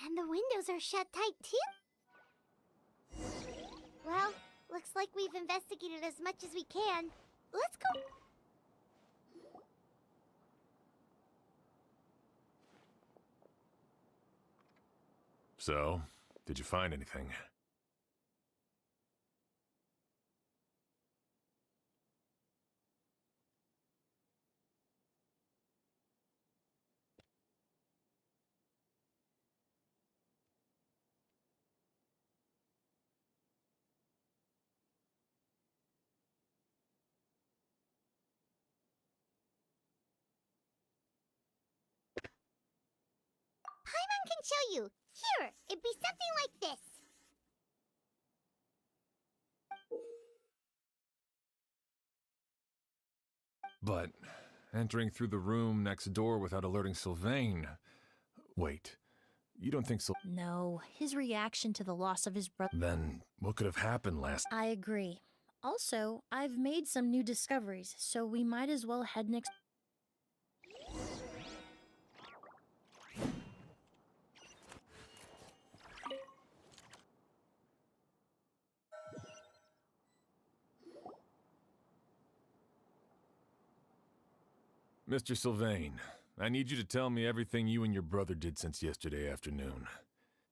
And the windows are shut tight too. Well, looks like we've investigated as much as we can. Let's go. So, did you find anything? Paimon can show you. Here, it'd be something like this. But entering through the room next door without alerting Sylvain... Wait, you don't think No, his reaction to the loss of his brother... Then what could have happened last... I agree. Also, I've made some new discoveries, so we might as well head next... Mr. Sylvain, I need you to tell me everything you and your brother did since yesterday afternoon.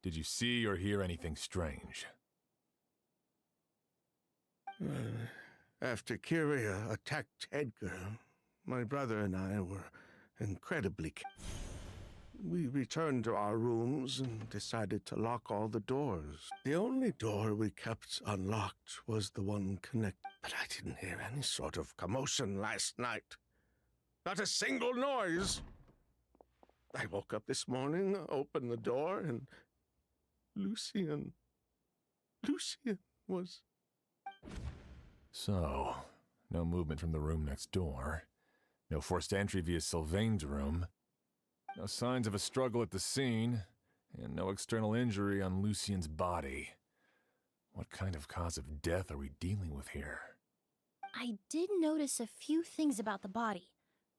Did you see or hear anything strange? After Kyria attacked Edgar, my brother and I were incredibly... We returned to our rooms and decided to lock all the doors. The only door we kept unlocked was the one connected. But I didn't hear any sort of commotion last night. Not a single noise. I woke up this morning, opened the door, and Lucian was... So, no movement from the room next door. No forced entry via Sylvain's room. No signs of a struggle at the scene. And no external injury on Lucian's body. What kind of cause of death are we dealing with here? I did notice a few things about the body.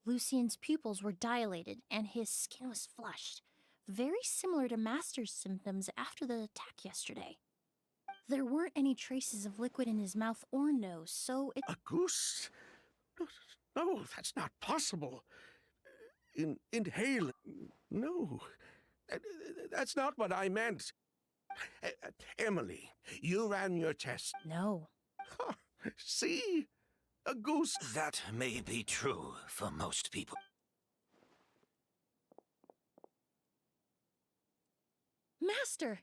Lucian's pupils were dilated, and his skin was flushed. Very similar to Master's symptoms after the attack yesterday. There weren't any traces of liquid in his mouth or nose, so it... A goose? No, that's not possible. Inhale... No. That's not what I meant. Emily, you ran your test. No. See? A goose... That may be true for most people. Master!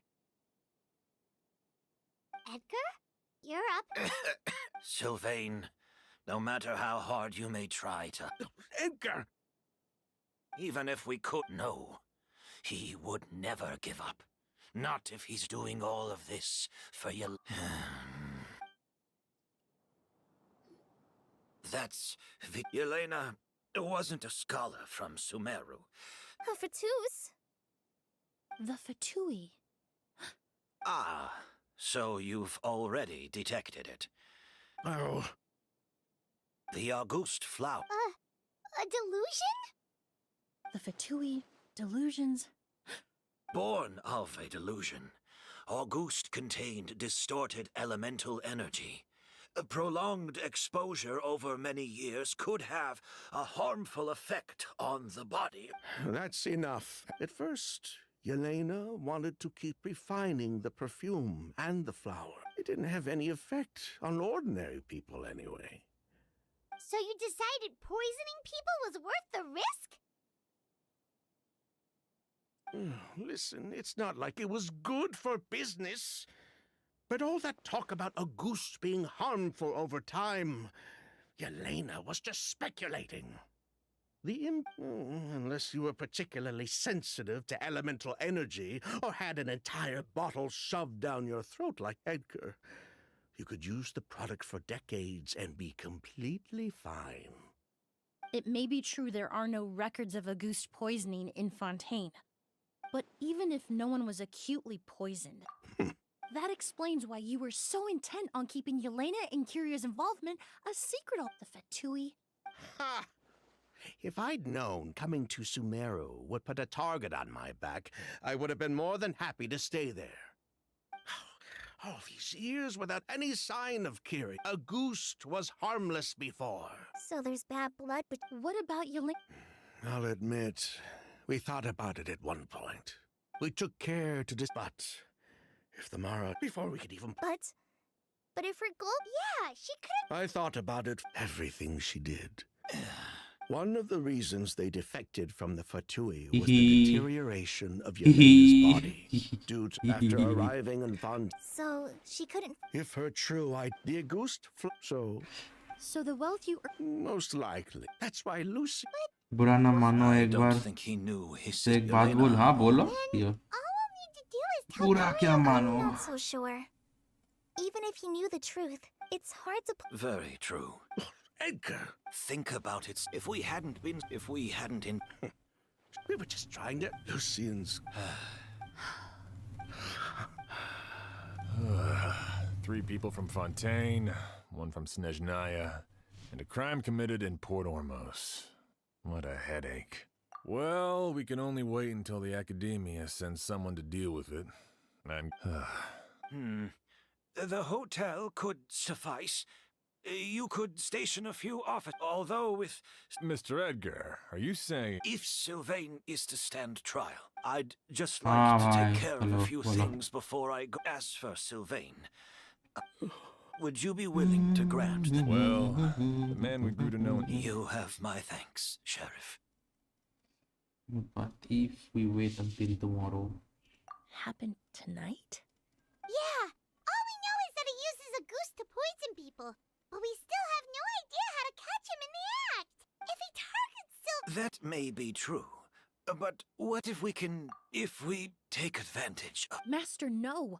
Edgar? You're up. Sylvain, no matter how hard you may try to... Edgar! Even if we could know, he would never give up. Not if he's doing all of this for you. That's... Yelena wasn't a scholar from Sumeru. Oh, Fatus. The Fatui. Ah, so you've already detected it. Oh. The August flower. A delusion? The Fatui, delusions. Born of a delusion, August contained distorted elemental energy. A prolonged exposure over many years could have a harmful effect on the body. That's enough. At first, Yelena wanted to keep refining the perfume and the flower. It didn't have any effect on ordinary people anyway. So you decided poisoning people was worth the risk? Listen, it's not like it was good for business. But all that talk about a goose being harmful over time, Yelena was just speculating. Unless you were particularly sensitive to elemental energy or had an entire bottle shoved down your throat like Edgar, you could use the product for decades and be completely fine. It may be true there are no records of Auguste poisoning in Fontaine. But even if no one was acutely poisoned, that explains why you were so intent on keeping Yelena and Kyria's involvement a secret of the Fatui. Ha! If I'd known coming to Sumeru would put a target on my back, I would have been more than happy to stay there. All these years without any sign of Kiri. A goose was harmless before. So there's bad blood, but What about Yelena? I'll admit, we thought about it at one point. We took care to but if the Mara, before we could even... but if her goal, yeah, she could I thought about it, everything she did. One of the reasons they defected from the Fatui was the deterioration of Yelena's body. Due to after arriving in Von... So she couldn't. If her true idea Auguste so So the wealth you most likely. That's why Lucy... बुरा ना मानो I एक don't bar think he knew his से एक बात बोल हाँ बोलो यो All we'll need to do is tell बुरा Maria. क्या मानो I'm not so sure. Even if he knew the truth, it's hard to. Very true. Edgar, Think about it. If we hadn't we were just trying to... Lucian's... 3 people from Fontaine, 1 from Snezhnaya, and a crime committed in Port Ormos. What a headache. Well, we can only wait until the Academia sends someone to deal with it. The hotel could suffice. You could station a few officers, although with... Mr. Edgar, are you saying... If Sylvain is to stand trial, I'd just like to take care of a few things before I go. As for Sylvain, would you be willing to grant that? Well, the man we grew to know... You have my thanks, Sheriff. But if we wait until tomorrow happen tonight? Yeah, all we know is that he uses a goose to poison people, but we still have no idea how to catch him in the act. If he targets Sylvain. That may be true. But what if we take advantage of... Master, no.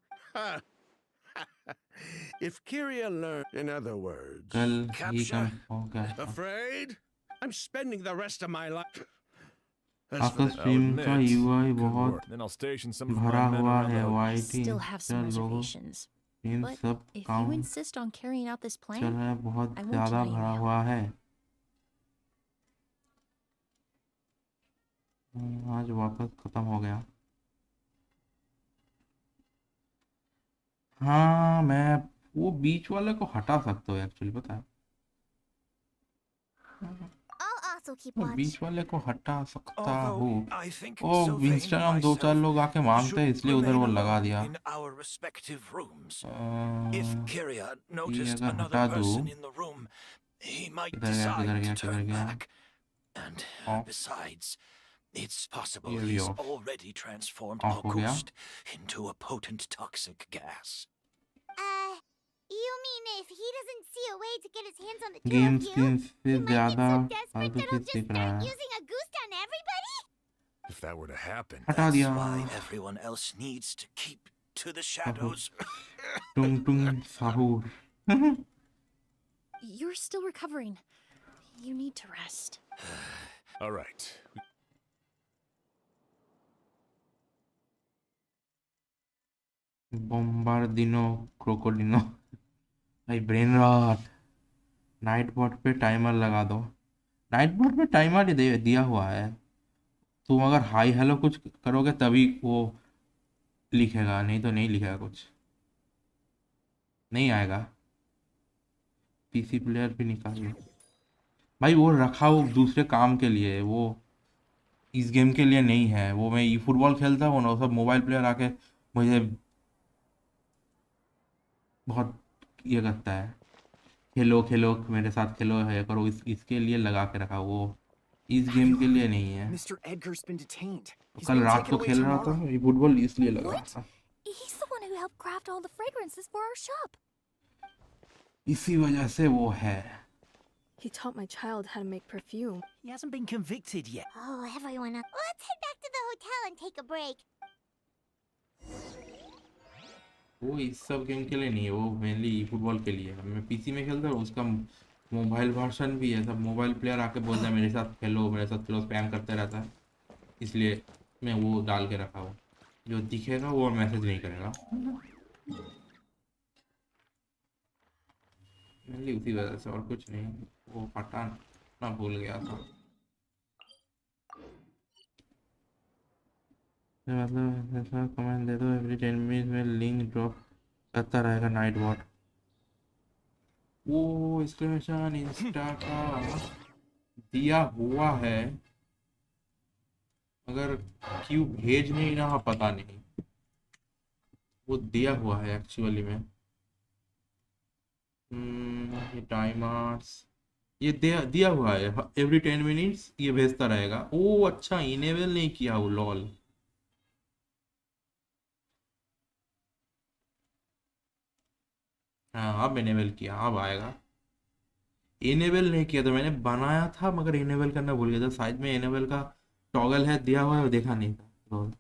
If Kyria learned, in other words... कल ही Capture. कम होगा Afraid? I'm spending the rest of my life... आपका stream का UI बहुत Then I'll station some of भरा my men हुआ around है the... I वाईटी still have some चलो reservations. इन But सब if काम you insist on carrying out this चल plan, रहा है बहुत I won't ज्यादा deny you भरा now. हुआ है आज वापस खत्म हो गया हाँ मैं वो बीच वाले को हटा सकता हूँ एक्चुअली पता है I'll also keep वो watch. बीच वाले को हटा सकता Although हूँ I think ओ Sylvain इंस्टाग्राम and 2-4 myself लोग आके मांगते हैं should इसलिए उधर वो remain लगा alone दिया in our respective rooms. A, If Kyria noticed अगर another हटा दूँ person in the room, he might किधर गया किधर decide गया to किधर turn गया back. And Off. besides, it's possible Here we he's off. already transformed Off हो गया August into a potent toxic gas. You mean if he doesn't see a way to get his hands on the two game of you, screen he से might ज्यादा get so desperate फालतू that he'll चीज just दिख रहा start है using a goose on everybody? If that were to happen... हटा That's दिया why everyone else needs to keep to the shadows. Tung Tung साहूर You're still recovering. You need to rest. All right. बॉम्बार्डिनो क्रोकोडिनो भाई brain rot night board पे timer लगा दो night board पे timer ही दिया हुआ है तुम अगर हाई हेलो कुछ करोगे तभी वो लिखेगा नहीं तो नहीं लिखेगा कुछ नहीं आएगा पीसी प्लेयर भी निकालिए भाई वो रखा वो दूसरे काम के लिए है वो इस गेम के लिए नहीं है वो मैं ई फुटबॉल खेलता हूँ ना सब मोबाइल प्लेयर आके मुझे बहुत ये करता है खेलो खेलो मेरे साथ खेलो है करो इसके लिए लगा के रखा वो इस गेम के लिए नहीं है Mr. Edgar's been detained. He's कल being रात taken को away खेल रहा था tomorrow. ये फुटबॉल इसलिए लगा What? था He's the one who helped craft all the fragrances for our shop. इसी वजह से वो है He taught my child how to make perfume. He hasn't been convicted yet. Oh, everyone up. Let's head back to the hotel and take a break. वो इस सब game के लिए नहीं है वो मेनली फुटबॉल के लिए है मैं पीसी में खेलता हूँ उसका मोबाइल वर्जन भी है सब मोबाइल प्लेयर आके बोलता है मेरे साथ खेलो स्पैम करते रहता है इसलिए मैं वो डाल के रखा हूँ जो दिखेगा वो मैसेज नहीं करेगा मेनली उसी वजह से और कुछ नहीं वो हटाना भूल गया था मतलब ऐसा कमेंट दे दो एवरी 10 मिनट में लिंक ड्रॉप करता रहेगा नाइट बॉट। वो एक्सक्लेमेशन इंस्टा का दिया हुआ है, मगर क्यों भेज नहीं रहा पता नहीं। वो दिया हुआ है एक्चुअली में। ये टाइमर्स ये दिया हुआ है एवरी 10 मिनट्स ये भेजता रहेगा। ओ अच्छा, इनेबल नहीं किया वो लॉल। हाँ अब इनेबल किया, अब आएगा। इनेबल नहीं किया था मैंने, बनाया था मगर इनेबल करना भूल गया था। साइड में इनेबल का टॉगल है दिया हुआ है, वो देखा नहीं था। लॉल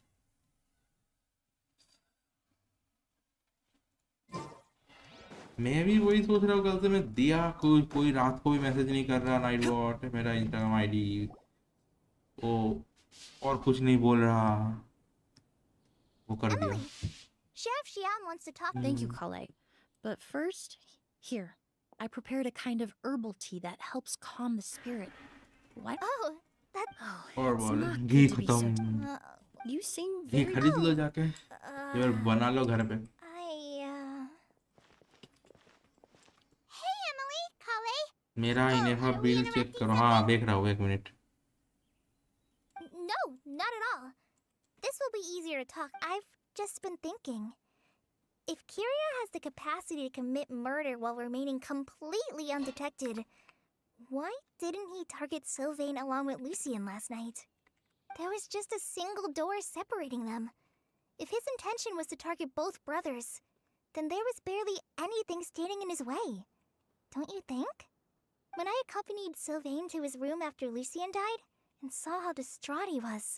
मैं भी वही सोच रहा हूँ, कल से मैं दिया कोई रात को भी मैसेज नहीं कर रहा नाइट बॉट मेरा इंस्टाग्राम आईडी ओ और कुछ नहीं बोल रहा, वो कर दिया। Emily, Chef Xian wants to talk. Thank you, Kale. But first, here, I prepared a kind of herbal tea that helps calm the spirit. What? Oh, that. Oh, और it's बोल not ghee good to be so. खत्म, You seem ghee very. खरीद लो जाके यार, बना लो घर पे। Hey, Emily, Kale. मेरा इनेफा बिल चेक करो। हाँ देख रहा हूँ, एक minute. No, not at all. This will be easier to talk. I've just been thinking. If Kyria has the capacity to commit murder while remaining completely undetected, why didn't he target Sylvain along with Lucien last night? There was just a single door separating them. If his intention was to target both brothers, then there was barely anything standing in his way. Don't you think? When I accompanied Sylvain to his room after Lucien died, and saw how distraught he was,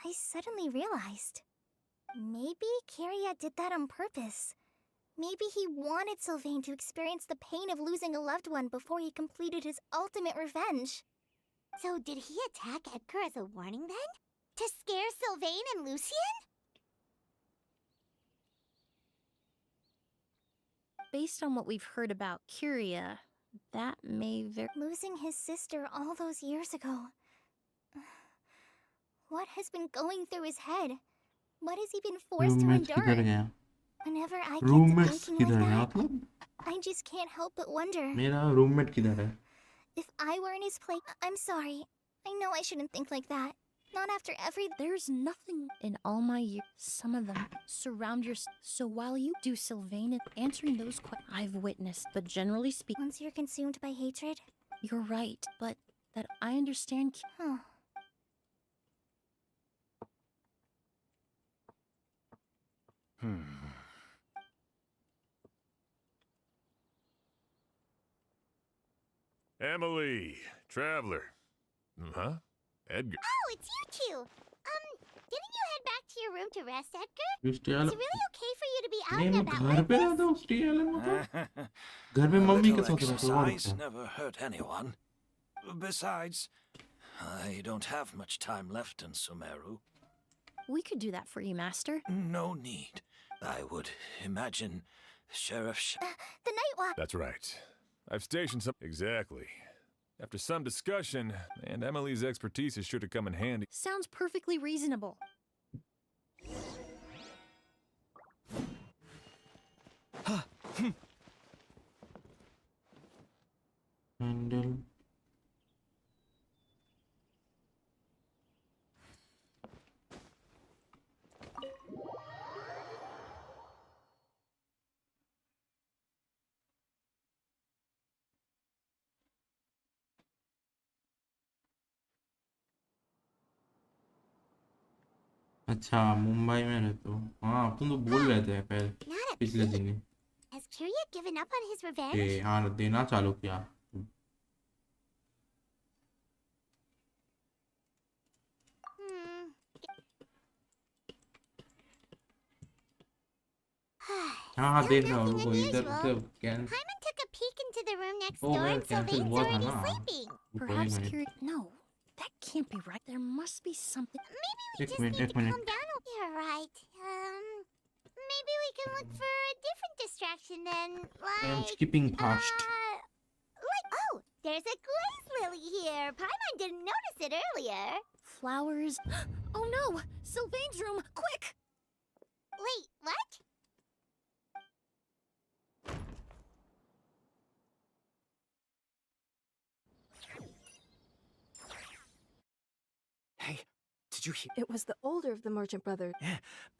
I suddenly realized. Maybe Kyria did that on purpose. Maybe he wanted Sylvain to experience the pain of losing a loved one before he completed his ultimate revenge. So did he attack Edgar as a warning then? To scare Sylvain and Lucien? Based on what we've heard about Kyria, that may very. Losing his sister all those years ago. What has been going through his head? What has he been forced to roommates किधर endure? गया? Whenever I get to roommates thinking किधर like गया that, मतलब? I just can't help but wonder. मेरा roommate किधर है? If I were in his place, I'm sorry. I know I shouldn't think like that. Not after every. There's nothing in all my years. Some of them surround your. So while you do Sylvain answering those questions, I've witnessed, but generally speaking, Once you're consumed by hatred. you're right. But that I understand. Huh. Emily, Traveler. Huh? Edgar. Oh, it's you two. Didn't you head back to your room to rest, Edgar? You stay Is alone? it really okay for you to be out नहीं and मैं about घर like पे this? रहता हूँ, stay alone होता। घर में A mummy के little साथ रहता हूँ और exercise क्या? never hurt anyone. Besides, I don't have much time left in Sumeru. We could do that for you, Master. No need. I would imagine Sheriff The night walk. That's right. I've stationed some. Exactly. After some discussion, and Emily's expertise is sure to come in handy. Sounds perfectly reasonable. Handle. अच्छा मुंबई में रहते हो? हाँ तुम तो बोल रहे थे पहले Not a पिछले peep. दिन ही Has Kyria given up on his revenge? कि हाँ देना चालू किया। हाँ हाँ Still देख रहा हूँ, nothing रुको इधर unusual. से can Paimon took a peek into the room next Oh, door well, and cancel Sylvain's हुआ था already ना। sleeping. रुको एक Perhaps minute Kyria. No, that can't be right. There must be something. Maybe we एक just minute need एक to minute calm down. You're right. Maybe we can look for a different distraction then, I am like. skipping past. Like, oh, there's a glaze lily here. Paimon didn't notice it earlier. flowers. Oh no! Sylvain's room! Quick! Wait, what? Hey, did you hear? It was the older of the merchant brothers. Yeah,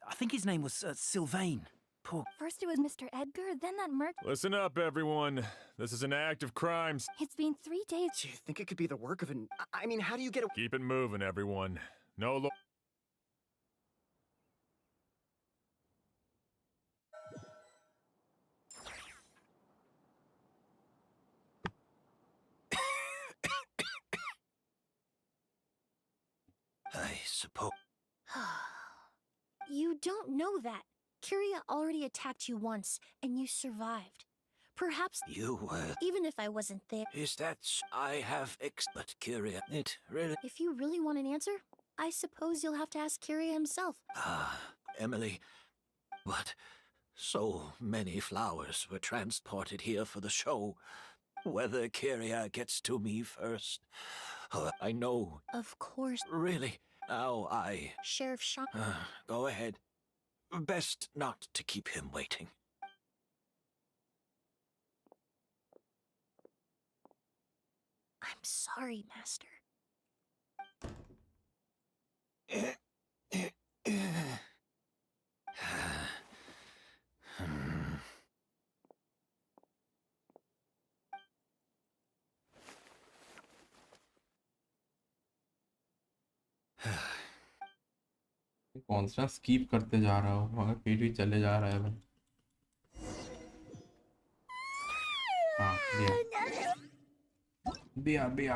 I think his name was Sylvain. Poor. First it was Mr. Edgar, then that merchant. Listen up, everyone. This is an act of crime. It's been 3 days. Do you think it could be the work of an? I mean, how do you get a? Keep it moving, everyone. No lo- I suppose. You don't know that. Kyria already attacked you once, and you survived. Perhaps, You were. even if I wasn't there, Is that I have but Kyria? It really. if you really want an answer, I suppose you'll have to ask Kyria himself. Ah, Emily. But so many flowers were transported here for the show. Whether Kyria gets to me first. I know. Of course, Really. Now I. Sheriff Shaw. Go ahead. Best not to keep him waiting. I'm sorry, Master. कौन सा skip करते जा रहा हूँ मगर फिर भी चले जा रहा है भाई। हाँ दिया दिया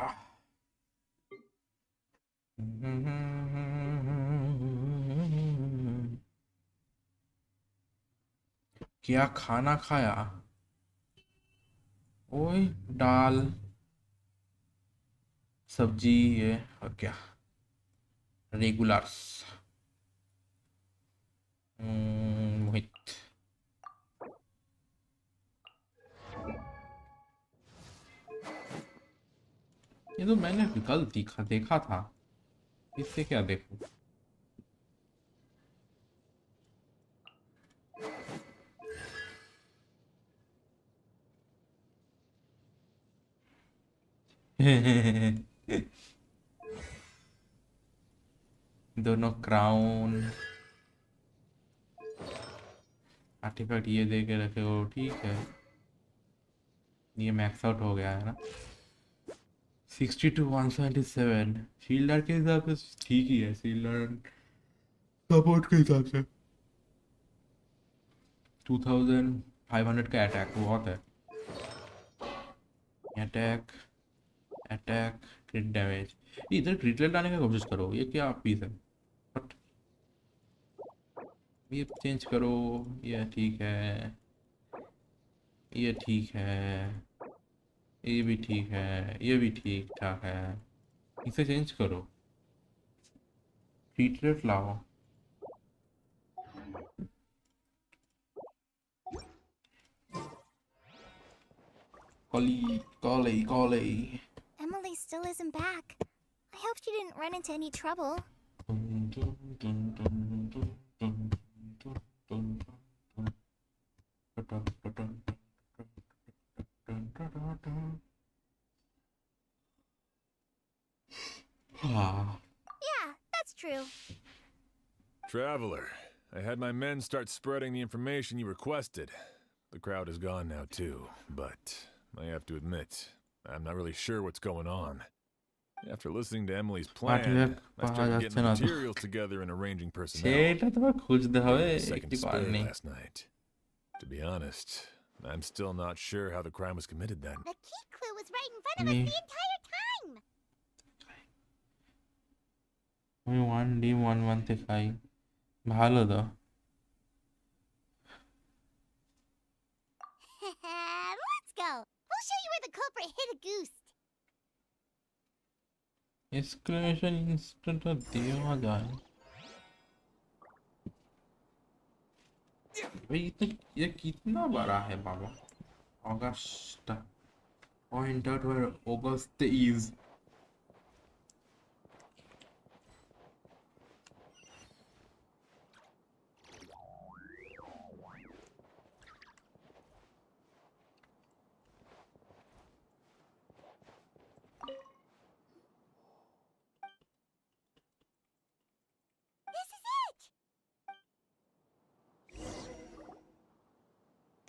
क्या खाना खाया? ओए दाल सब्जी ये और क्या रेगुलर्स मोहित ये तो मैंने कल देखा था इससे क्या देखूं दोनों क्राउन आर्टिफैक्ट ये दे के रखे हो ठीक है ये मैक्स आउट हो गया है ना 60 to 177 शील्डर के हिसाब से ठीक ही है शील्डर सपोर्ट के हिसाब से 2500 का अटैक बहुत है अटैक अटैक क्रिट डैमेज इधर क्रिट रेट लाने का कोशिश करो ये क्या पीस है बट ये चेंज करो ये ठीक है ये ठीक है ये भी ठीक है ये भी ठीक ठाक है इसे चेंज करो क्रिट रेट लाओ Golly. Emily still isn't back. I hope she didn't run into any trouble. Yeah, that's true. Traveler, I had my men start spreading the information you requested. The crowd is gone now too, but I have to admit, I'm not really sure what's going on. After listening to Emily's plan, I started getting the materials together and arranging personnel. Second despair last night. To be honest, I'm still not sure how the crime was committed then. The key clue was right in front of us the entire time. 1D1135 ভালো তো Let's go. We'll show you where the culprit hid a goose. Exclamation instant देवा जाए भाई ये कितना बड़ा है बाबा August point out where August is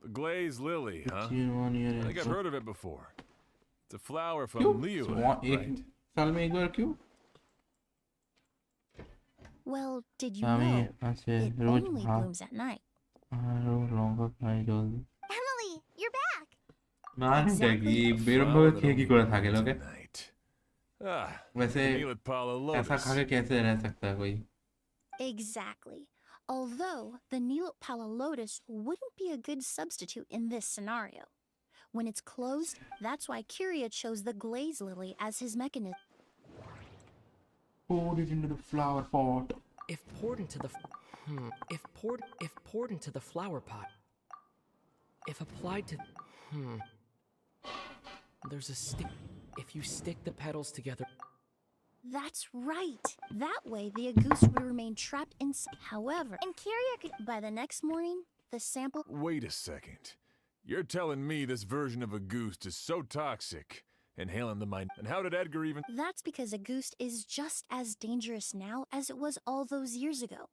The glazed lily, huh? 1 year I think I've ago. heard of it before. It's a flower क्यों? from Leo, एक right? साल में एक बार क्यों? Well, did you हमें know ऐसे it रोज only भाग blooms at night? रोज लौंगा खाई जल्दी Emily, you're back. मैंने क्या Exactly. कि A बेरम flower बगत that किया only कि कोड़ा था के blooms लोगे at night. Ah, वैसे Neelat Pala ऐसा Lotus. खा के कैसे रह सकता है कोई Exactly. Although the Neelpala lotus wouldn't be a good substitute in this scenario. When it's closed, that's why Kyria chose the glaze lily as his mechanism. pour it into the flower pot If poured into the if poured into the flower pot. If applied to there's a stick. If you stick the petals together. That's right. That way, the Agust would remain trapped inside. However, And Kyria could. by the next morning, the sample. Wait a second. You're telling me this version of a goose is so toxic, inhaling the mind. And how did Edgar even? That's because Agust is just as dangerous now as it was all those years ago.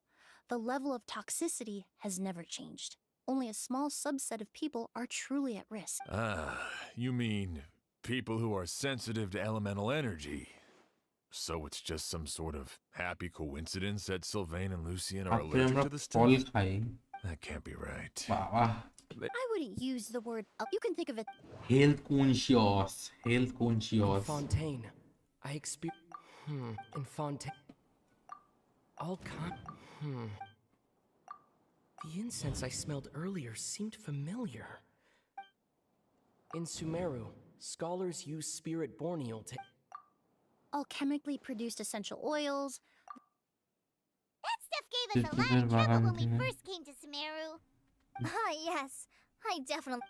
The level of toxicity has never changed. Only a small subset of people are truly at risk. Ah, you mean people who are sensitive to elemental energy. So it's just some sort of happy coincidence that Sylvain and Lucien are अब फिर allergic हमरा to the फल stuff? खाई That can't be right. वाह वाह I wouldn't use the word. You can think of it. health conscious In Fontaine, I experienced. In Fontaine. All The incense I smelled earlier seemed familiar. In Sumeru, scholars use spirit borneal to. Alchemically produced essential oils. That stuff gave us a lot of trouble when we first came to Sumeru. Ah, yes. I definitely.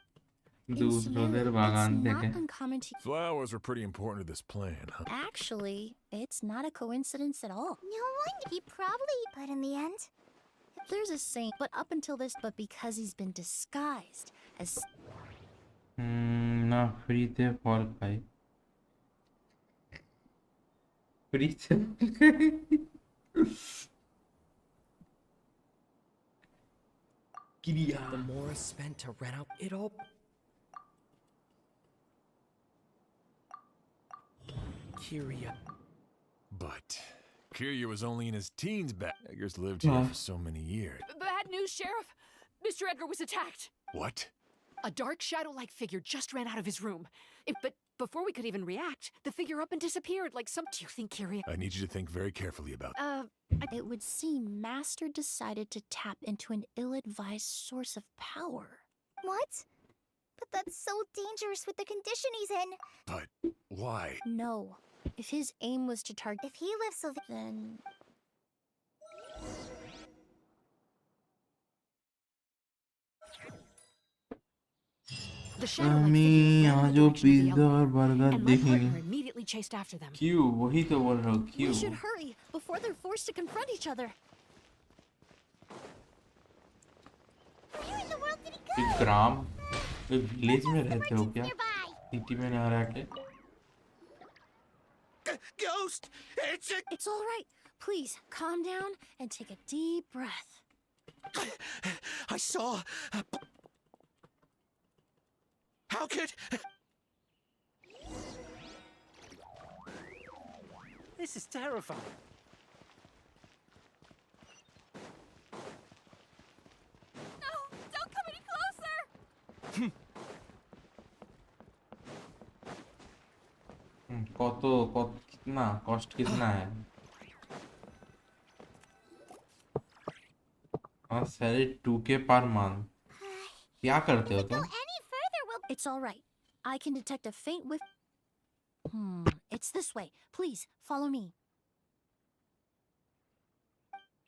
In दूसरों Sumeru, देर बागान it's not देखे uncommon to. Flowers are pretty important to this plan, huh? Actually, it's not a coincidence at all. No wonder he probably. But in the end. There's a saying, but up until this, but because he's been disguised as. ना free थे फल खाई free थे क्रिया The more spent to rent out it all. Kyria. But Kirya was only in his teens back. Edgar's lived here for so many years. Bad news, Sheriff. Mr. Edgar was attacked. What? A dark shadow-like figure just ran out of his room. But before we could even react, the figure up and disappeared like some... Do you think Kyria... I need you to think very carefully about It would seem Master decided to tap into an ill-advised source of power. What? But that's so dangerous with the condition he's in. But why? No. If his aim was to target... If he lives so. Then... The shadow-like अम्मी figure ran यहाँ in जो the direction of the pizza elevator, और burger and my देखेंगे partner immediately chased after them. क्यों वही तो बोल रहा हूँ We क्यों should hurry before they're forced to confront each other. Where in the world did he go? एक ग्राम एक विलेज में रहते हो Merchants क्या nearby. सिटी में ना रहते Ghost! It's a. It's all right. Please, calm down and take a deep breath. I saw. How could. This is terrifying. No! Don't come any closer! कत कत कितना कॉस्ट कितना है हाँ सैलरी 2K पर मंथ क्या करते हो Go तुम any further, we'll. It's all right. I can detect a faint whiff. It's this way. Please, follow me.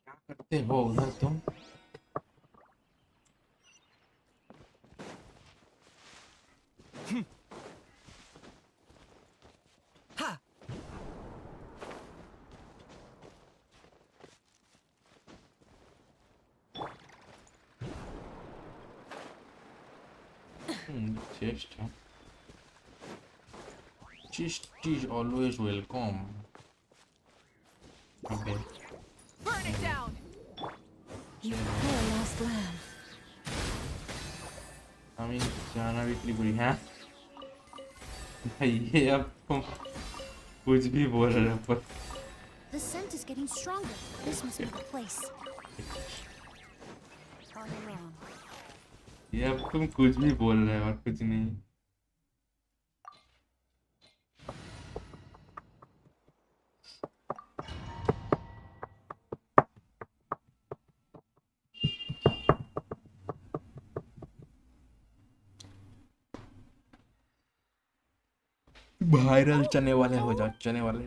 क्या करते हो उधर तुम Ha! chest chest is always welcome okay Burn it down! You poor lost lamb. जाना भी इतनी बुरी है भाई ये अब तुम कुछ भी बोल रहे हो पर The scent is getting stronger. This must be the place. All along. ये अब तुम कुछ भी बोल रहे हो और कुछ नहीं वायरल चने वाले हो जाओ चने वाले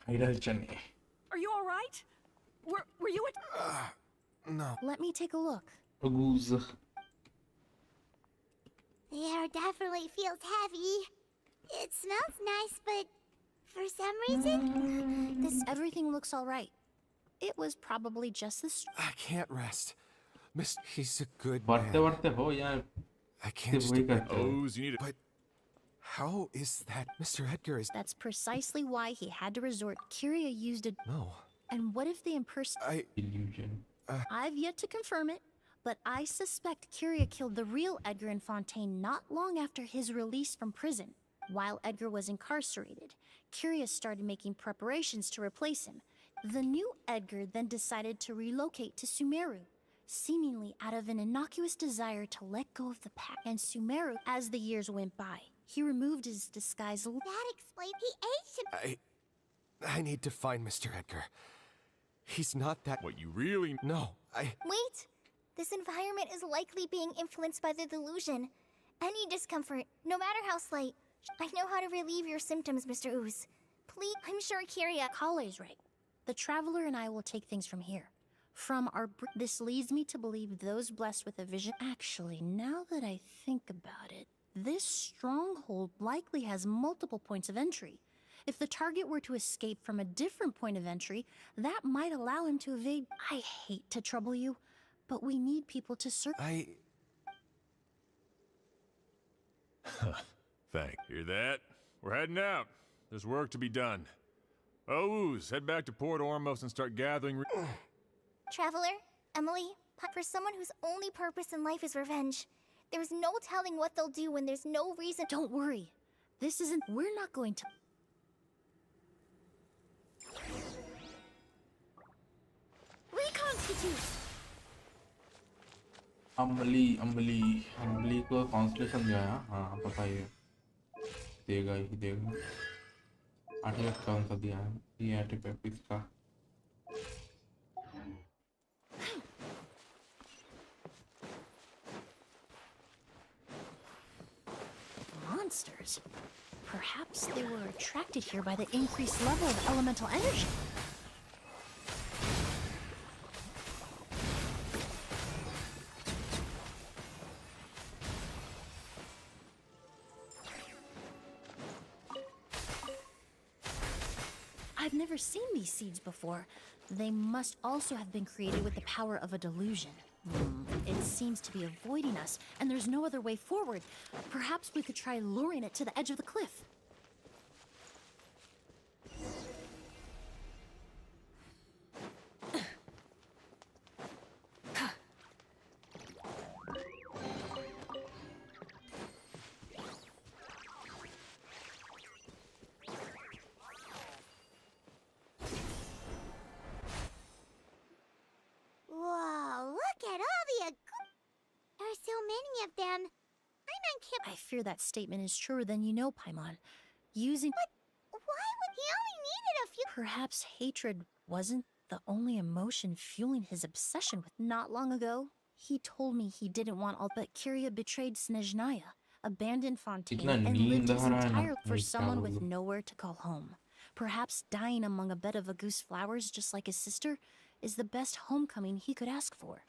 वायरल चने Are you all right? Were you at? No. Let me take a look. Goose The air definitely feels heavy. It smells nice, but for some reason, Everything looks all right. It was probably just this. I can't rest. He's a good बढ़ते man. बढ़ते हो यार I can't just. वही करते हो O's, you need to. But how is that? Mr. Edgar is. That's precisely why he had to resort. Kyria used a. No. And what if they impersonate? illusion I've yet to confirm it, but I suspect Kyria killed the real Edgar Fontaine not long after his release from prison. While Edgar was incarcerated, Kyria started making preparations to replace him. The new Edgar then decided to relocate to Sumeru, seemingly out of an innocuous desire to let go of the pack. And Sumeru, as the years went by, he removed his disguise. that explains he aged him. I need to find Mr. Edgar. He's not that. What you really. No, Wait! This environment is likely being influenced by the delusion. Any discomfort, no matter how slight, I know how to relieve your symptoms, Mr. Ooze. Please, I'm sure Kyria. Kale's right. The Traveler and I will take things from here. From our this leads me to believe those blessed with a vision. Actually, now that I think about it, this stronghold likely has multiple points of entry. If the target were to escape from a different point of entry, that might allow him to evade. I hate to trouble you, but we need people to search. Thank. Hear that? We're heading out. There's work to be done. O's, head back to Port Ormos and start gathering. Traveler, Emily, for someone whose only purpose in life is revenge, there's no telling what they'll do when there's no reason. Don't worry. This isn't. We're not going to. Reconstitute! अम्बली को constellation दिया है हाँ पता ही है देगा ही देगा artefact कौन सा दिया है ये आर्टिफैक्ट इसका Monsters. Perhaps they were attracted here by the increased level of elemental energy. I've never seen these seeds before. They must also have been created with the power of a delusion. It seems to be avoiding us, and there's no other way forward. Perhaps we could try luring it to the edge of the cliff. Whoa, look at all the There are so many of them. I fear that statement is truer than you know, Paimon. Using... Why would he only needed a few? Perhaps hatred wasn't the only emotion fueling his obsession with. Not long ago, he told me he didn't want all, but Kyria betrayed Snezhnaya, abandoned Fontaine, and lived his entire for someone with nowhere to call home. Perhaps dying among a bed of Agus flowers just like his sister is the best homecoming he could ask for.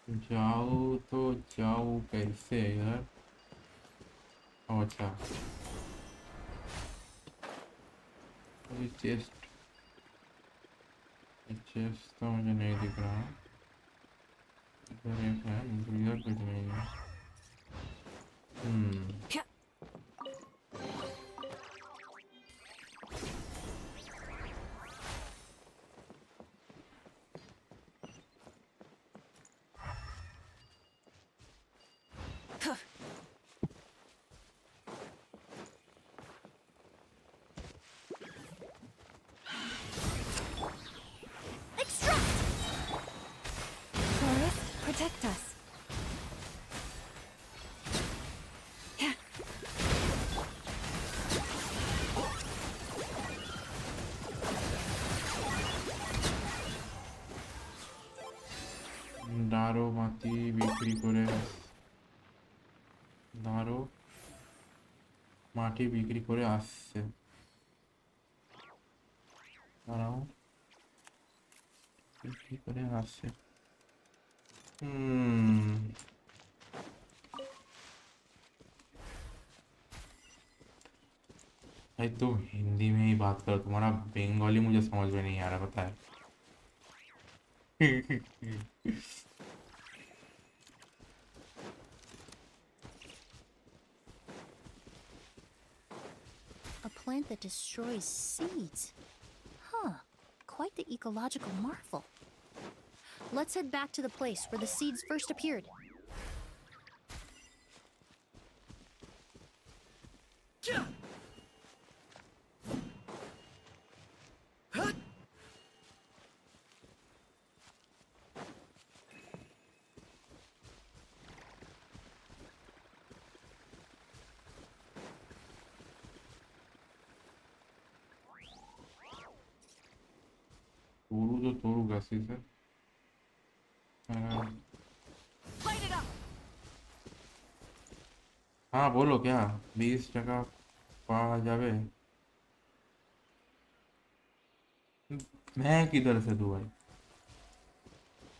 जाओ तो जाओ कैसे यार अच्छा ये chest तो मुझे नहीं दिख रहा इधर एक है इधर कुछ नहीं है protect us. দাঁড়ো মাটি বিক্রি করে দাঁড়ো মাটি বিক্রি করে আসছে দাঁড়াও বিক্রি করে আসছে भाई तुम हिंदी में ही बात करो तुम्हारा बंगाली मुझे समझ में नहीं आ रहा पता है A plant that destroys seeds. Huh. Quite the ecological marvel. Let's head back to the place where the seeds first appeared. तोड़ू तो तोड़ू कैसे से हाँ बोलो क्या 20 टका पा जावे मैं किधर से दूँ भाई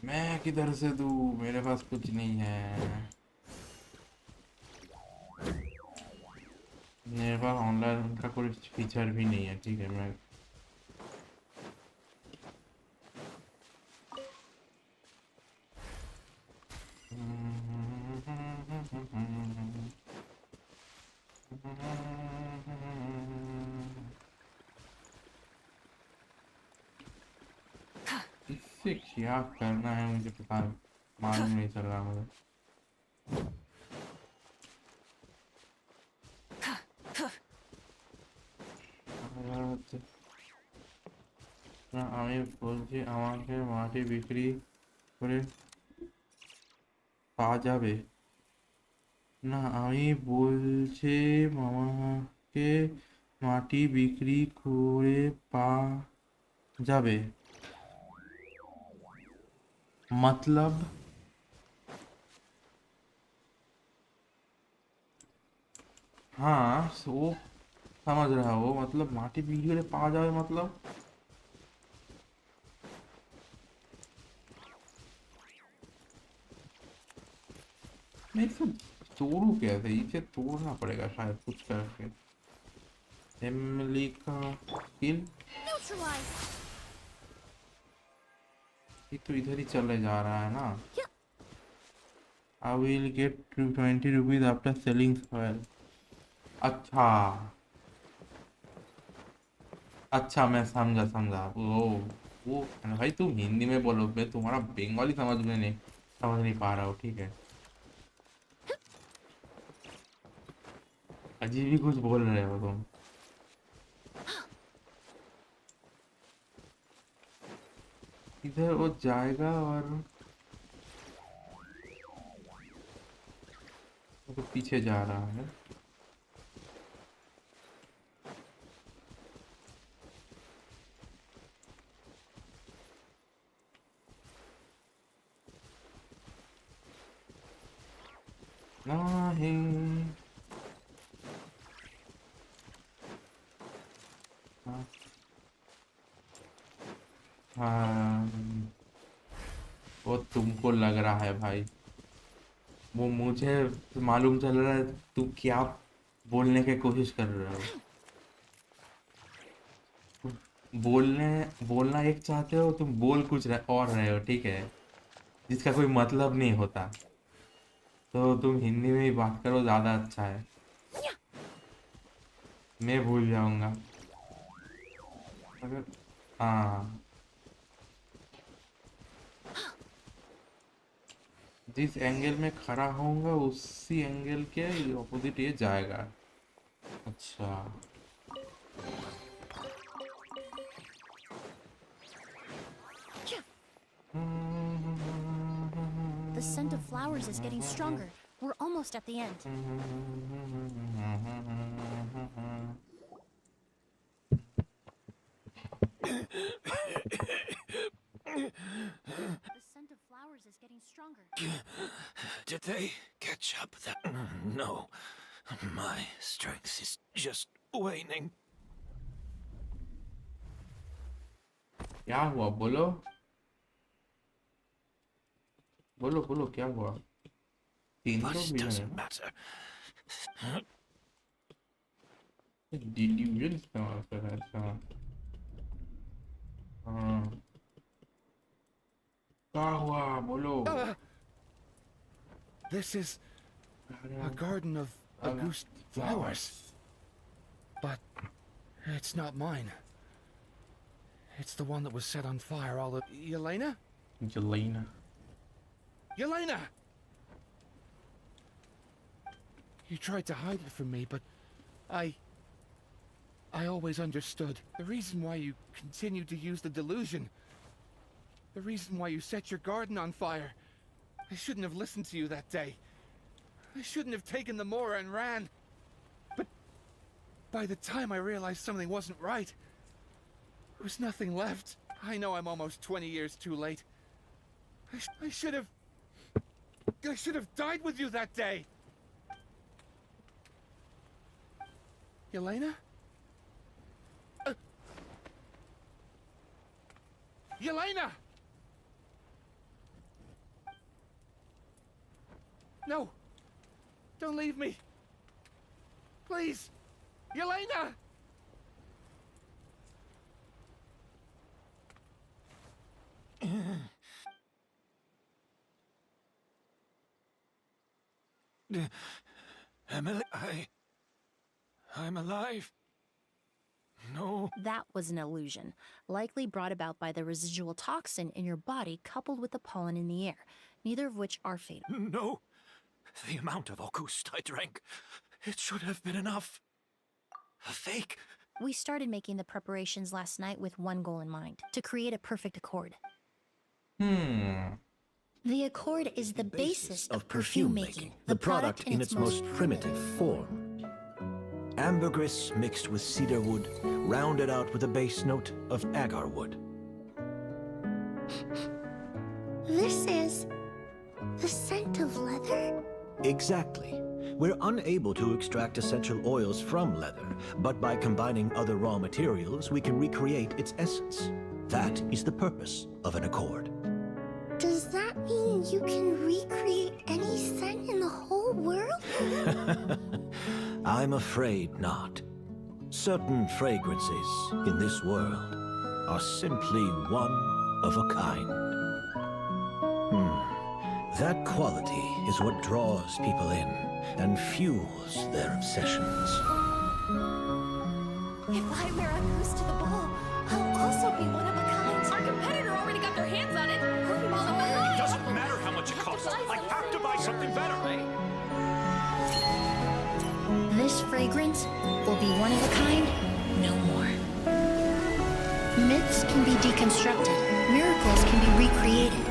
मैं किधर से दूँ मेरे पास कुछ नहीं है मेरे पास ऑनलाइन का कोई फीचर भी नहीं है ठीक है मैं इससे क्या करना है मुझे पता मालूम नहीं चल रहा मुझे আমি বলছি আমাকে মাটি বিক্রি করে পাওয়া যাবে না আমি বলছি মামাকে মাটি বিক্রি করে পাওয়া যাবে मतलब हाँ वो समझ रहा हो मतलब माटी बिक्री करे पाওয়া যাবে मतलब मैं इसको तोड़ू कैसे इसे तोड़ना पड़ेगा शायद कुछ करके एमली का स्किल ये तो इधर ही चले जा रहा है ना I will get 20 rupees after selling soil अच्छा अच्छा मैं समझा वो भाई तुम हिंदी में बोलो मैं तुम्हारा बंगाली समझ नहीं पा रहा हूँ ठीक है अजीब ही कुछ बोल रहे हो तुम इधर वो जाएगा और वो तो पीछे जा रहा है नहीं हाँ वो तुमको लग रहा है भाई वो मुझे मालूम चल रहा है तू क्या बोलने की कोशिश कर रहे हो बोलना एक चाहते हो तुम बोल कुछ और रहे हो ठीक है जिसका कोई मतलब नहीं होता तो तुम हिंदी में ही बात करो ज़्यादा अच्छा है मैं भूल जाऊंगा अगर हाँ जिस एंगल में खड़ा होऊंगा उसी एंगल के ऑपोजिट ये जाएगा अच्छा The scent of flowers is getting stronger. We're almost at the end. The scent of flowers is getting stronger. Did they catch up that? No. My strength is just waning. क्या हुआ बोलो बोलो बोलो क्या हुआ 300 But it मिलियन है doesn't ना matter. Delusion इस्तेमाल कर रहा है अच्छा हाँ क्या हुआ बोलो This is a garden of Auguste flowers. But it's not mine. It's the one that was set on fire all of... Yelena? Jelena Yelena! You tried to hide it from me, but I always understood. The reason why you continued to use the delusion. The reason why you set your garden on fire. I shouldn't have listened to you that day. I shouldn't have taken the Mora and ran. But by the time I realized something wasn't right, there was nothing left. I know I'm almost 20 years too late. I should have died with you that day. Yelena? Yelena! No! Don't leave me! Please! Yelena! Emily, I'm alive. No. That was an illusion, likely brought about by the residual toxin in your body coupled with the pollen in the air, neither of which are fatal. No. The amount of Auguste I drank, it should have been enough. A fake. We started making the preparations last night with one goal in mind, to create a perfect accord. The accord is the basis of perfume making, the product in its most primitive form. Ambergris mixed with cedarwood, rounded out with a base note of agarwood. This is the scent of leather? Exactly. We're unable to extract essential oils from leather, but by combining other raw materials, we can recreate its essence. That is the purpose of an accord. Does that mean you can recreate any scent in the whole world? I'm afraid not. Certain fragrances in this world are simply one of a kind. That quality is what draws people in and fuels their obsessions. If I wear a goose to the ball, I'll also be one of a kind. Our competitor already got their hands on it. It doesn't matter how much it costs. I have to buy something better. This fragrance will be one of a kind, no more. Myths can be deconstructed, miracles can be recreated.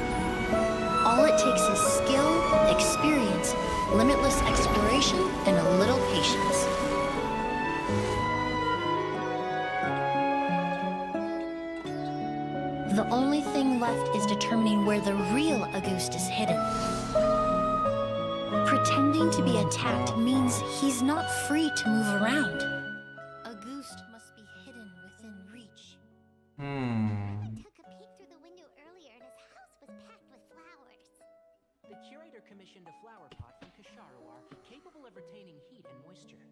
All it takes is skill, experience, limitless exploration, and a little patience. The only thing left is determining where the real Auguste is hidden. Pretending to be attacked means he's not free to move around. Auguste must be hidden within reach. I took a peek through the window earlier and his house was packed with flowers. The curator commissioned a flower pot from Kasharawar, capable of retaining heat and moisture.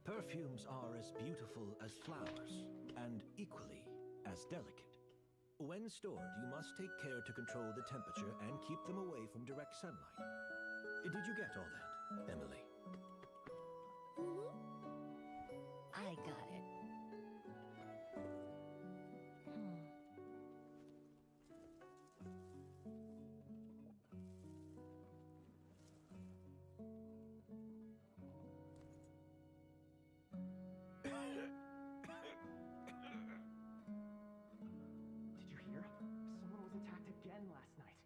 Perfumes are as beautiful as flowers, and equally as delicate. When stored, you must take care to control the temperature and keep them away from direct sunlight. Did you get all that, Emily? I got it. Did you hear? Someone was attacked again last night.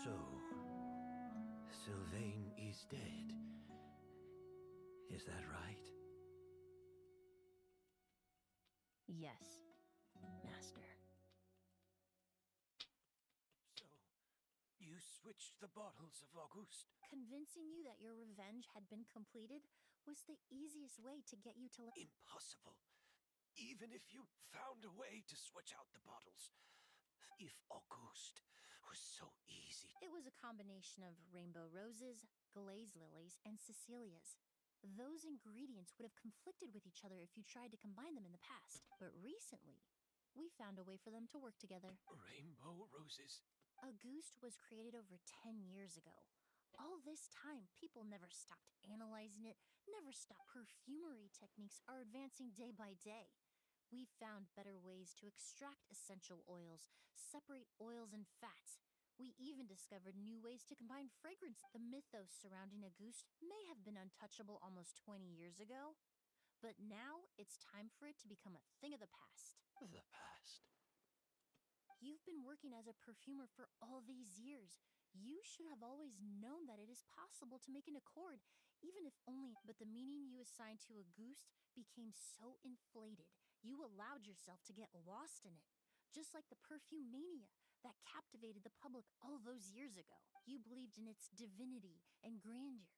So, Sylvain is dead. Is that right? Yes, Master. So, you switched the bottles of Auguste? Convincing you that your revenge had been completed was the easiest way to get you to Impossible. Even if you found a way to switch out the bottles. If Auguste was so easy. It was a combination of rainbow roses, glaze lilies, and Cecilias. Those ingredients would have conflicted with each other if you tried to combine them in the past. But recently, we found a way for them to work together. Rainbow roses? Auguste was created over 10 years ago. All this time, people never stopped analyzing it, never stopped. Perfumery techniques are advancing day by day. We found better ways to extract essential oils, separate oils and fats. We even discovered new ways to combine fragrance. The mythos surrounding Auguste may have been untouchable almost 20 years ago, but now it's time for it to become a thing of the past. The past? You've been working as a perfumer for all these years. You should have always known that it is possible to make an accord, even if only. But the meaning you assigned to Auguste became so inflated, you allowed yourself to get lost in it. Just like the perfume mania that captivated the public all those years ago. You believed in its divinity and grandeur.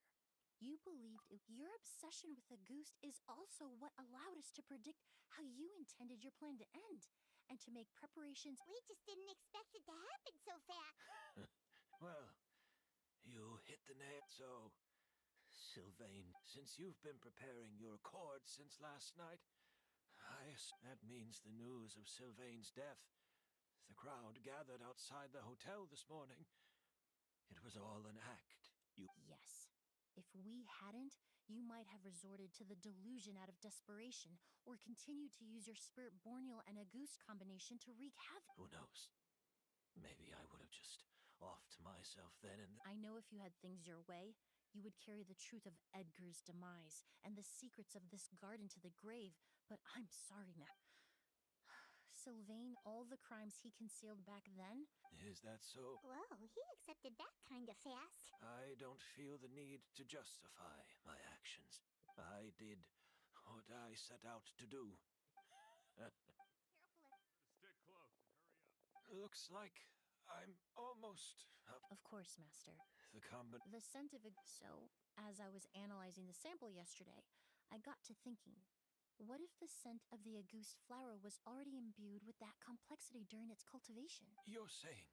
You believed your obsession with Auguste is also what allowed us to predict how you intended your plan to end and to make preparations. We just didn't expect it to happen so fast. Well, you hit the nail. So, Sylvain, since you've been preparing your accord since last night, that means the news of Sylvain's death. The crowd gathered outside the hotel this morning. It was all an act. Yes. If we hadn't, you might have resorted to the delusion out of desperation, or continued to use your spirit Borneal and Auguste combination to wreak havoc. Who knows? Maybe I would have just offed myself then and I know if you had things your way, you would carry the truth of Edgar's demise and the secrets of this garden to the grave, but I'm sorry, Sylvain, all the crimes he concealed back then? Is that so? Whoa, he accepted that kind of fast. I don't feel the need to justify my actions. I did what I set out to do. Stick close and hurry up. Looks like I'm almost up. Of course, Master. The scent of So, as I was analyzing the sample yesterday, I got to thinking, what if the scent of the Auguste flower was already imbued with that complexity during its cultivation? You're saying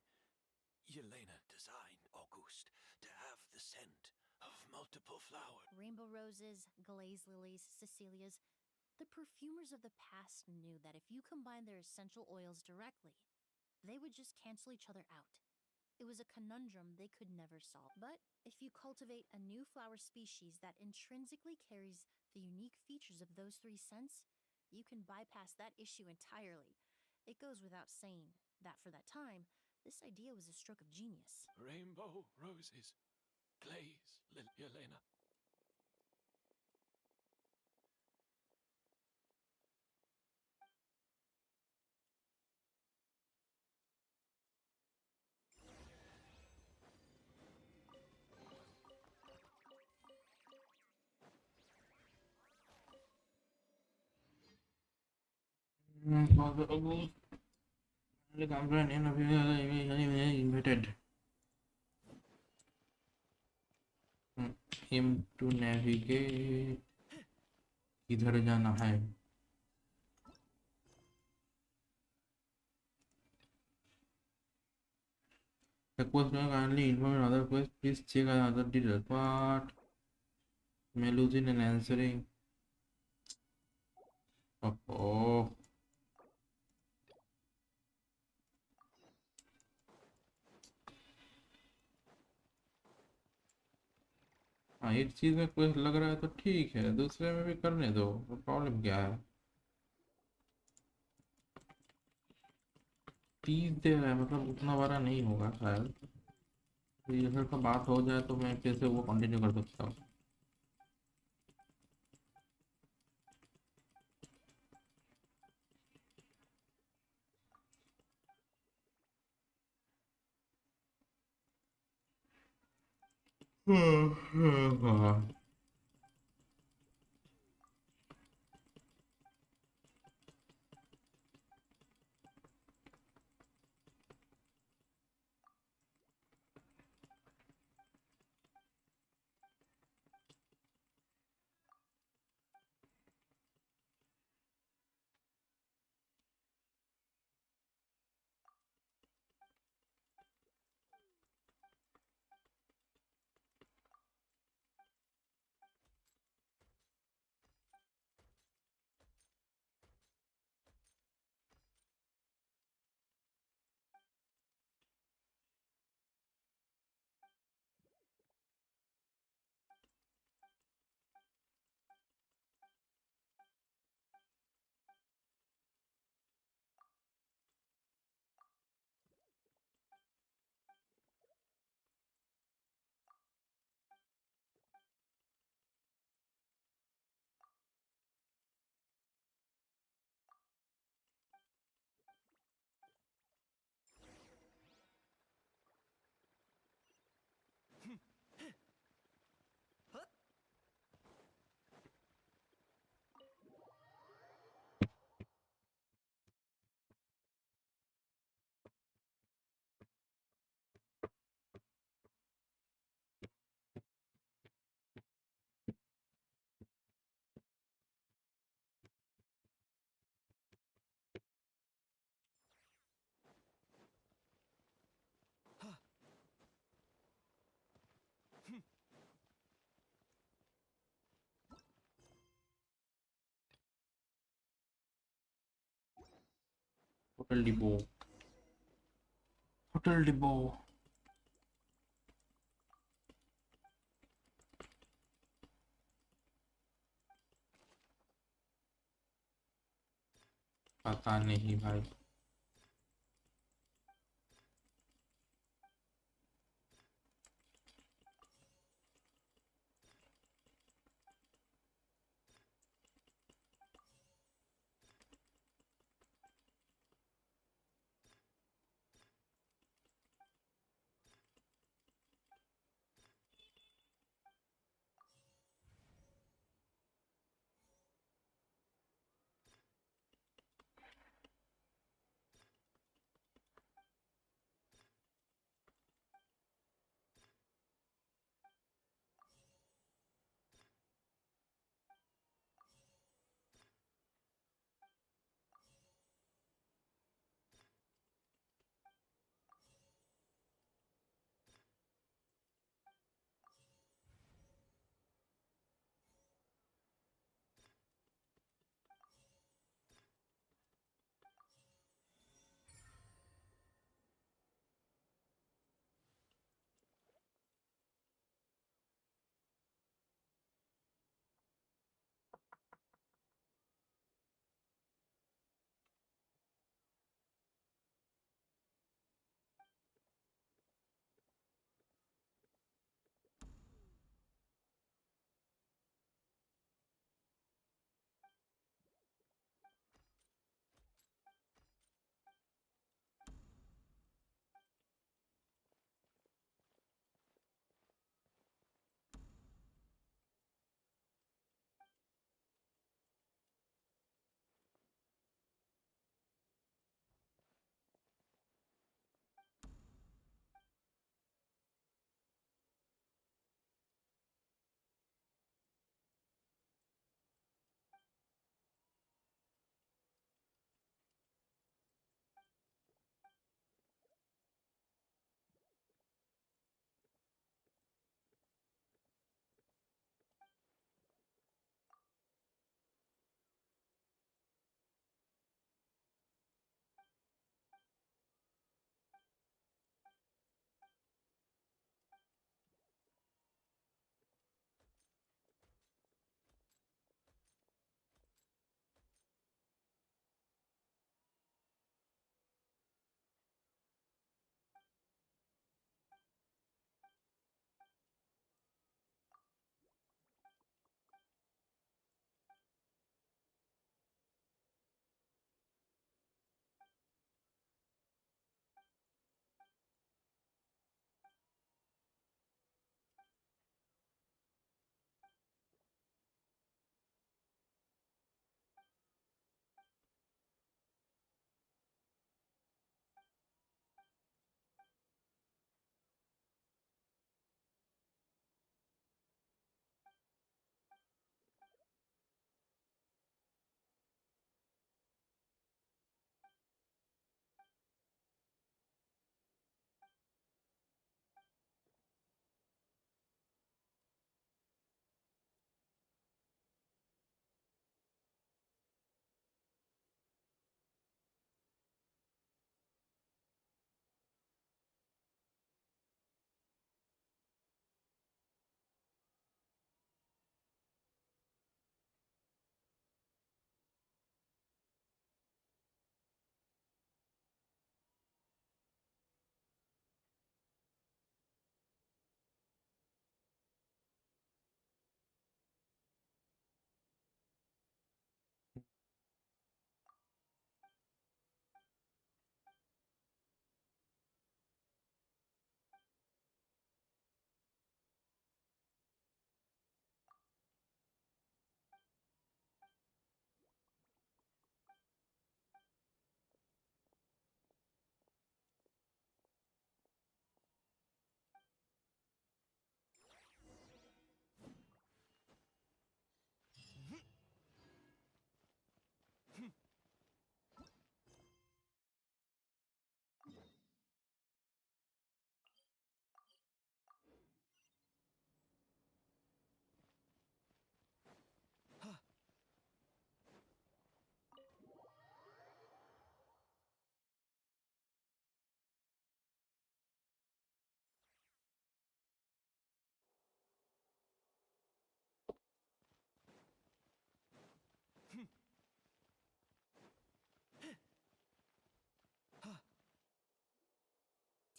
Yelena designed Auguste to have the scent of multiple flowers? Rainbow roses, glaze lilies, Cecilias. The perfumers of the past knew that if you combined their essential oils directly, they would just cancel each other out. It was a conundrum they could never solve. But if you cultivate a new flower species that intrinsically carries the unique features of those three scents, you can bypass that issue entirely. It goes without saying that for that time, this idea was a stroke of genius. Rainbow roses, glaze, Yelena. Invited him to navigate. इधर जाना है. Request kindly inform other quest. Please check other details. But may losing and answering. Oh. हाँ, एक चीज में quest लग रहा है तो ठीक है, दूसरे में भी करने दो. प्रॉब्लम क्या है? 30 दे रहा है, मतलब उतना बड़ा नहीं होगा शायद. ये सब का बात हो जाए तो मैं फिर से वो कंटिन्यू कर सकता हूँ. Hotel depot, hotel depot. पता नहीं भाई।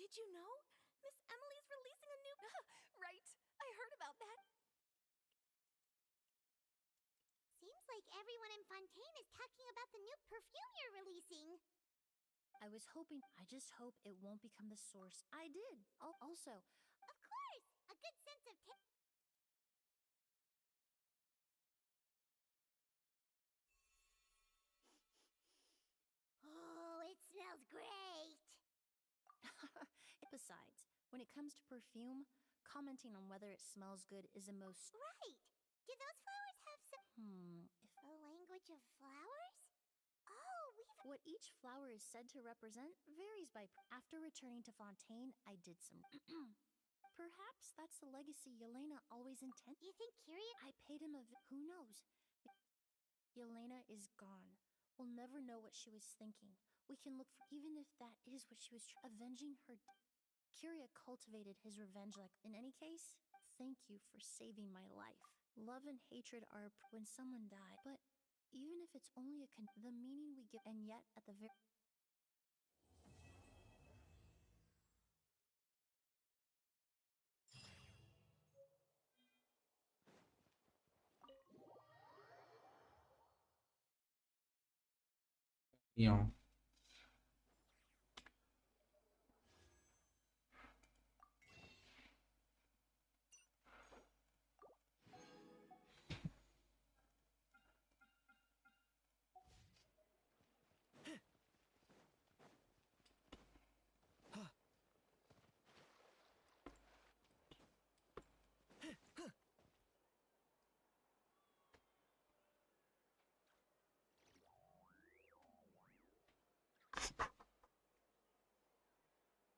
Did you know? Miss Emily's releasing a new... Right. I heard about that. Seems like everyone in Fontaine is talking about the new perfume you're releasing. I just hope it won't become the source. I did. Also, Of course! A good sense of taste. Oh, it smells great! besides, when it comes to perfume, commenting on whether it smells good is the most. Right! Do those flowers have some... If The language of flowers? Oh, what each flower is said to represent varies by. After returning to Fontaine, I did some. Perhaps that's the legacy Yelena always intended. You think Kyria... I paid him who knows? Yelena is gone. We'll never know what she was thinking. We can look for, even if that is what she was avenging her. Kyria cultivated his revenge in any case. Thank you for saving my life. Love and hatred are when someone died, but even if it's only the meaning we give, and yet at the very. Yeah.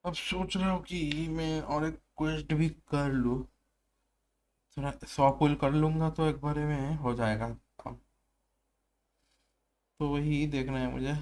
अब सोच रहा हूँ कि मैं और एक quest भी कर लूँ, थोड़ा 100 पुल कर लूँगा तो एक बारे में हो जाएगा काम। तो वही देखना है मुझे।